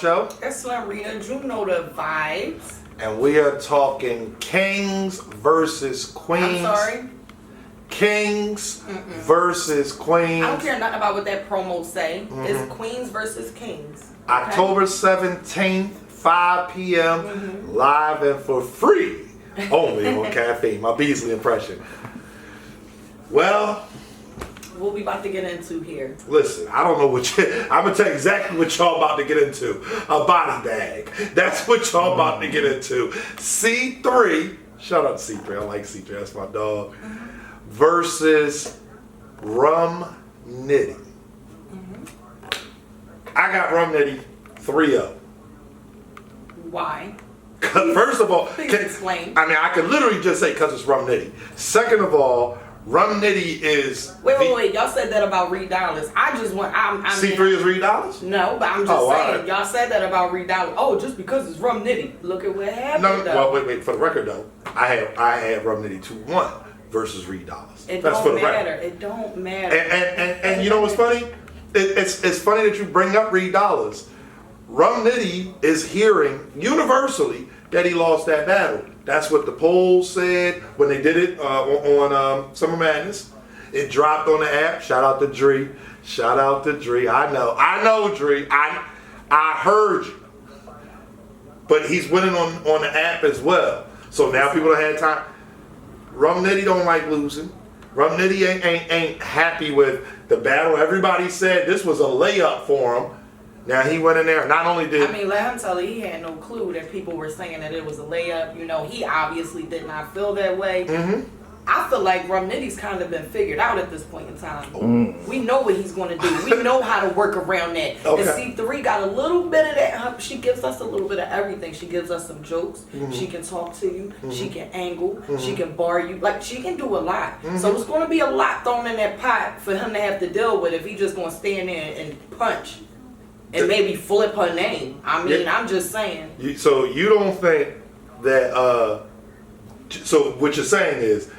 Show. It's Slim Rita. You know the vibes. And we are talking kings versus queens. I'm sorry? Kings versus queens. I don't care nothing about what that promo say. It's queens versus kings. Okay? October 17th, 5 p.m. Live and for free. Only on Caffeine. My Beasley impression. Well, what we about to get into here? Listen, I don't know what I'm gonna tell you exactly what y'all about to get into. A body bag. That's what y'all about to get into. C3. Shout out to C3. I like C3. That's my dog. Versus RUM NITTY. I got RUM NITTY 3-0. Why? First of all, please explain. I mean, I could literally just say because it's RUM NITTY. Second of all, RUM NITTY is. Wait. Y'all said that about Reed Dollars. I just want. C3 is Reed Dollars? No, but I'm just saying. Right. Y'all said that about Reed Dollars. Oh, just because it's RUM NITTY. Look at what happened. No, well, wait. For the record, though, I had RUM NITTY 2-1 versus Reed Dollars. It don't matter. It don't matter. And you know what's funny? It's funny that you bring up Reed Dollars. RUM NITTY is hearing universally that he lost that battle. That's what the polls said when they did it on Summer Madness. It dropped on the app. Shout out to Dree. Shout out to Dree. I know Dree. I heard you. But he's winning on the app as well. So now people have had time. RUM NITTY don't like losing. RUM NITTY ain't happy with the battle. Everybody said this was a layup for him. Now he went in there. Not only did let him tell you, he had no clue that people were saying that it was a layup. You know, he obviously did not feel that way. I feel like RUM NITTY's kind of been figured out at this point in time. We know what he's going to do. We know how to work around that. Okay. And C3 got a little bit of that. She gives us a little bit of everything. She gives us some jokes. She can talk to you. She can angle. She can bar you. Like, she can do a lot. So it's going to be a lot thrown in that pot for him to have to deal with if he just going to stand there and punch. And maybe flip her name. I mean, I'm just saying. So you don't think that, so what you're saying is,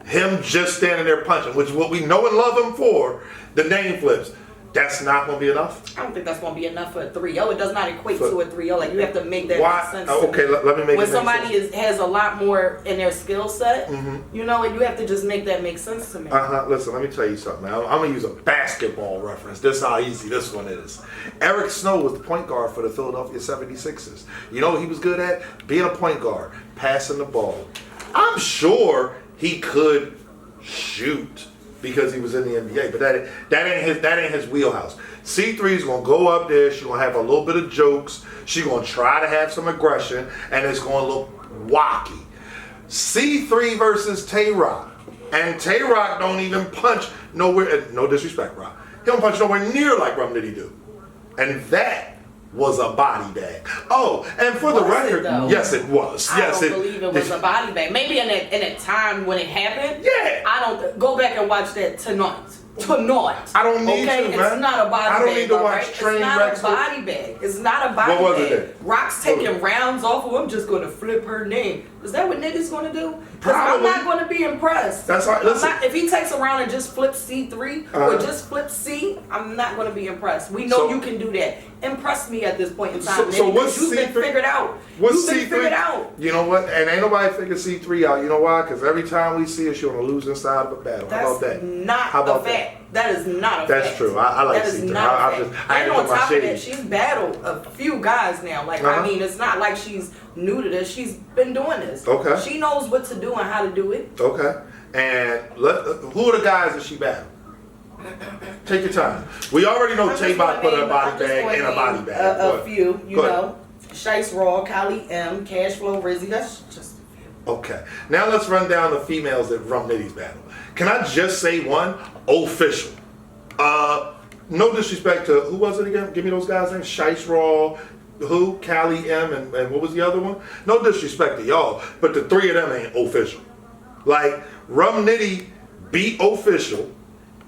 him just standing there punching, which is what we know and love him for, the name flips, that's not going to be enough? I don't think that's going to be enough for a 3-0. It does not equate to a 3-0. Like, you have to make that make sense. Okay, let me make it when somebody has a lot more in their skill set, you know, and you have to just make that make sense to me. Listen, let me tell you something. I'm going to use a basketball reference. This is how easy this one is. Eric Snow was the point guard for the Philadelphia 76ers. You know what he was good at? Being a point guard, passing the ball. I'm sure he could shoot because he was in the NBA, but that ain't his wheelhouse. C3's gonna go up there. She's gonna have a little bit of jokes. She's gonna try to have some aggression, and it's gonna look wacky. C3 versus Tay Rock, and Tay Rock don't even punch nowhere. No disrespect, Rock. He don't punch nowhere near like RUM NITTY do, and that was a body bag. Oh, and for the record, yes, it was. I don't believe it was a body bag. Maybe in a time when it happened. Yeah. I don't go back and watch that tonight. I don't need to, man. It's not a body bag. I don't need to watch train wrecks. It's not a body bag. It's not a body bag. What was it then? Rock's taking rounds off of him, just going to flip her name. Is that what niggas going to do? Because I'm not going to be impressed. That's right. Listen. If he takes a round and just flips C3 or just flips C, I'm not going to be impressed. We know you can do that. Impress me at this point in time. So what's you've been figured out. What's you've been figured out. You know what? And ain't nobody figured C3 out. You know why? Because every time we see her, she's on the losing side of a battle. How about that? Not a fact. That is not a fact. That's true. I like C3. And on top of that, she's battled a few guys now. Like, I mean, it's not like she's new to this. She's been doing this. Okay. She knows what to do and how to do it. Okay. And who are the guys that she battled? Take your time. We already know Tay-Bot put a body bag in a body bag. A few, you know. Shice Raw, Kylie M, Cashflow, Rizzy. That's just a few. Okay. Now let's run down the females that RUM NITTY's battle. Can I just say one? Official. No disrespect to, who was it again? Give me those guys' names. Shice Raw, who? Kylie M, and what was the other one? No disrespect to y'all, but the three of them ain't official. Like, RUM NITTY beat Official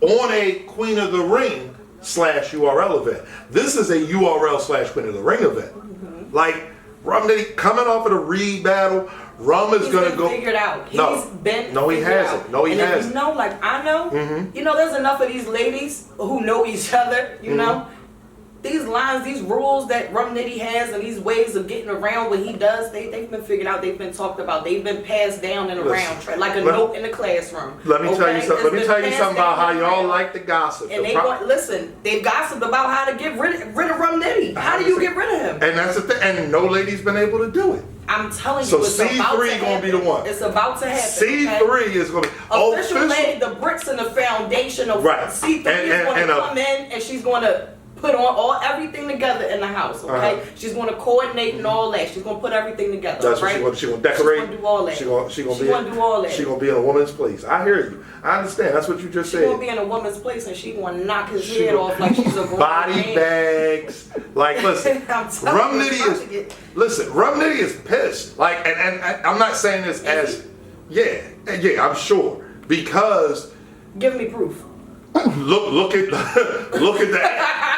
on a Queen of the Ring / URL event. This is a URL / Queen of the Ring event. Like, RUM NITTY coming off of the Reed battle, RUM is going to go. Figured out. He hasn't. No, he hasn't. You know, like I know, you know, there's enough of these ladies who know each other, you know. these lines, these rules that Rum Nitty has, and these ways of getting around what he does, they've been figured out. They've been talked about. They've been passed down and around, like a note in the classroom. Let me tell you something. Let me tell you something about how y'all like to gossip. And they've gossiped about how to get rid of Rum Nitty. How do you get rid of him? And that's the thing. And no lady's been able to do it. I'm telling you, so it's about to happen. C3 gonna be the one. It's about to happen. C3 is gonna be official laid the bricks in the foundation of C3 is going to come in, and she's going to put on everything together in the house. Okay, she's going to coordinate and all that. She's going to put everything together. That's right? what she's going to decorate. She's going to do all that. She's going to do all that. She's going to be in a woman's place. I hear you. I understand. That's what you just said. She's going to be in a woman's place, and she's going to knock his head off like she's a body bags. Like, listen, Rum Nitty is pissed. Like, and I'm not saying this as, I'm sure, because give me proof. Look at that.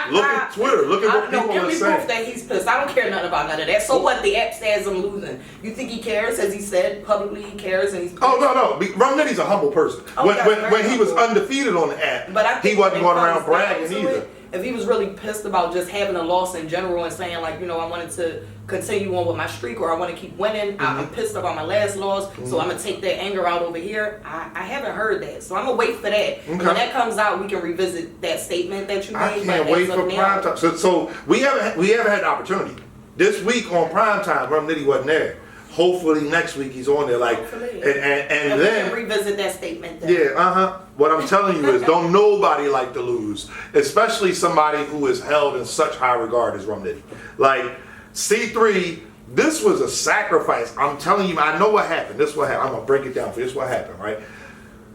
Look at Twitter. Look at what people are saying. Give me proof that he's pissed. I don't care nothing about none of that. So what? The app says I'm losing. You think he cares? As he said publicly, he cares, and he's pissed. Oh no. Rum Nitty's a humble person. When he was undefeated on the app, but he wasn't going around bragging either. If he was really pissed about just having a loss in general and saying like, I wanted to continue on with my streak, or I want to keep winning, I'm pissed about my last loss, so I'm gonna take that anger out over here. I haven't heard that, so I'm gonna wait for that. Okay. When that comes out, we can revisit that statement that you made. I can't wait for prime time. So we haven't had the opportunity this week on prime time. Rum Nitty wasn't there. Hopefully next week he's on there. Like, and then we can revisit that statement. Then. Yeah, What I'm telling you is, don't nobody like to lose, especially somebody who is held in such high regard as Rum Nitty. Like C3, this was a sacrifice. I'm telling you, I know what happened. This is what happened. I'm gonna break it down for you. This is what happened, right?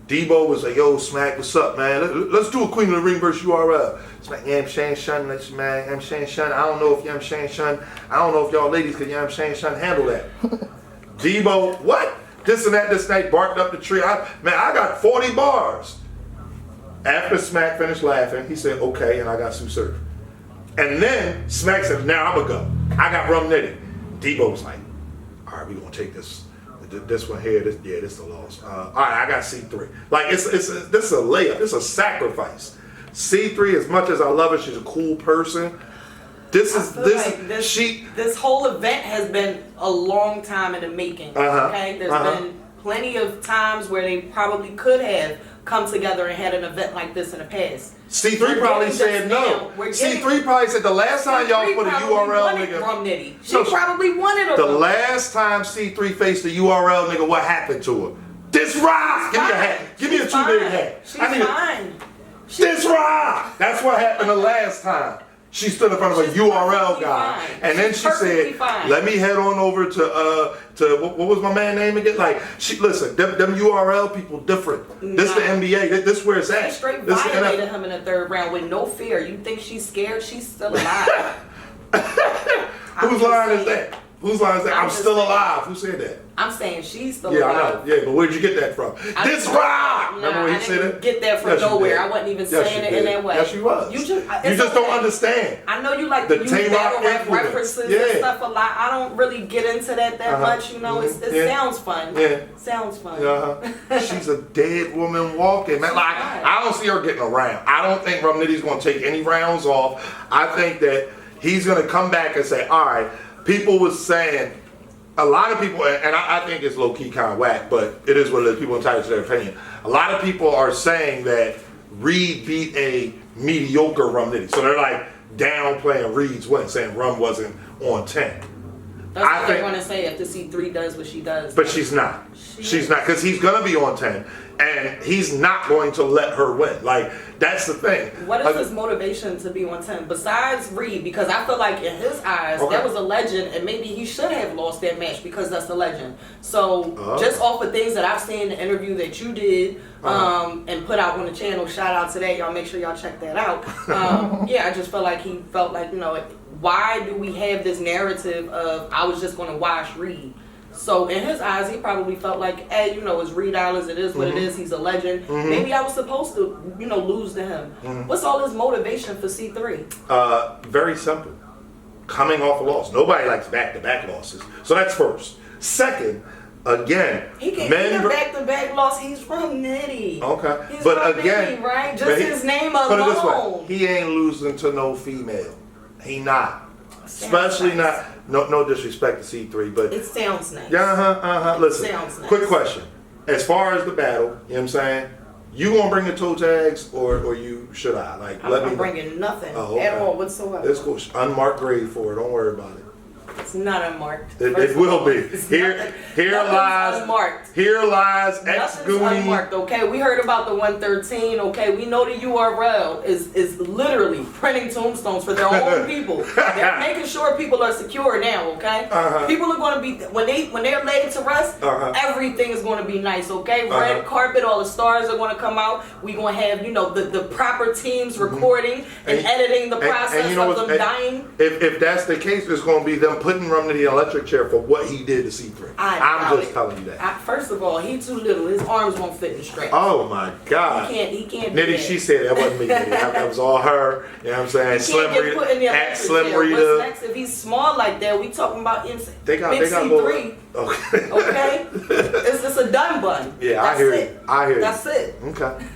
Debo was like, yo, Smack, what's up, man? Let's do a Queen of the Ring versus URL. Smack, yeah, I'm Shane Shun, man. I'm Shane Shun. I don't know if I'm Shane Shun. I don't know if y'all ladies can I'm Shane Shun handle that. Debo, what? This and that, barked up the tree. I got 40 bars. After Smack finished laughing, he said, okay, and I got Sue Surf. And then Smack said, now I'm gonna go. I got Rum Nitty. Debo was like, all right, we're gonna take this one here, this is a loss. All right, I got C3. Like, this is a layup. It's a sacrifice. C3, as much as I love her, she's a cool person. This whole event has been a long time in the making. Okay, there's been plenty of times where they probably could have come together and had an event like this in the past. C3 probably said no. C3 probably said the last time y'all put a URL nigga. Rum Nitty. She probably wanted her. The last time C3 faced a URL nigga, what happened to her? This rock! Give me a hat. Give me a 2-minute hat. She's fine. This rock! That's what happened the last time. She stood in front of a URL guy, and then she said, "Let me head on over to what was my man name again?" Like, listen, them URL people different. This is the NBA. This where it's at. She straight violated him in the third round with no fear. You think she's scared? She's still alive. Whose line is that? Whose line is that? I'm still alive. Who said that? I'm saying she's still alive. I know. Yeah, but where'd you get that from? This rock! Remember when he said it? Get that from nowhere. I wasn't even saying it in that way. Yes, you was. You just don't understand. I know you like to use battle rap references and stuff a lot. I don't really get into that much. It sounds fun. Yeah. Sounds fun. She's a dead woman walking, man. Like, I don't see her getting around. I don't think Rum Nitty's going to take any rounds off. I think that he's going to come back and say, all right, people was saying, a lot of people, and I think it's low-key kind of whack, but it is what it is. People entitled to their opinion. A lot of people are saying that Reed beat a mediocre Rum Nitty. So they're like downplaying Reed's win, saying Rum wasn't on 10. That's what they're going to say if the C3 does what she does. But she's not. She's not, because he's going to be on 10, and he's not going to let her win. Like, that's the thing. What is his motivation to be on 10? Besides Reed, because I feel like in his eyes, that was a legend, and maybe he should have lost that match because that's the legend. So, just off of things that I've seen in the interview that you did, and put out on the channel, shout out today, y'all make sure y'all check that out. I just felt like he felt like, why do we have this narrative of I was just going to watch Reed? So in his eyes, he probably felt like, hey, it's Reed Dollars, it is what it is, he's a legend. Maybe I was supposed to, lose to him. What's all this motivation for C3? Very simple. Coming off a loss. Nobody likes back-to-back losses. So that's first. Second, again, he can't get a back-to-back loss. He's from Nitty. Okay. He's from Nitty, right? Just his name alone. Put it this way. He ain't losing to no female. He not. Especially nice. no disrespect to C3, but It sounds nice. Yeah, Listen, sounds nice. quick question. As far as the battle, you know what I'm saying? You gonna bring the toe tags or you should I? Like, I'm not bringing nothing at all whatsoever. It's cool. Unmarked grade for it. Don't worry about it. It's not unmarked. It will be. Here lies unmarked. Here lies ex Nothing's Goonie. unmarked, okay? We heard about the 113, okay? We know the URL is literally printing tombstones for their own people. They're making sure people are secure now, okay? People are going to be, when they're laid to rest, everything is going to be nice, okay? Red carpet, all the stars are going to come out. We're going to have, you know, the proper teams recording and editing the process you know of them dying. If that's the case, it's going to be them putting Rum Nitty in the electric chair for what he did to C3. I'm just telling you that. First of all, he too little. His arms won't fit in the strap. Oh my God. He can't. Nitty, she said that wasn't me. Nitty. That was all her. You know what I'm saying? Slim Rita. Slim Rita. What's next? If he's small like that, we talking about they got C3. more. Okay. Okay. It's a done bun. Yeah, That's I hear it. you. I hear you. That's it. Okay.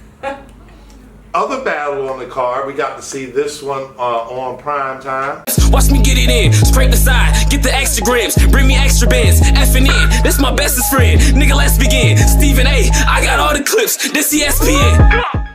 Other battle on the card, we got to see this one on prime time. Watch me get it in, scrape the side, get the extra grams, bring me extra bands, effing in, this my bestest friend, nigga let's begin, Stephen A, I got all the clips, this ESPN.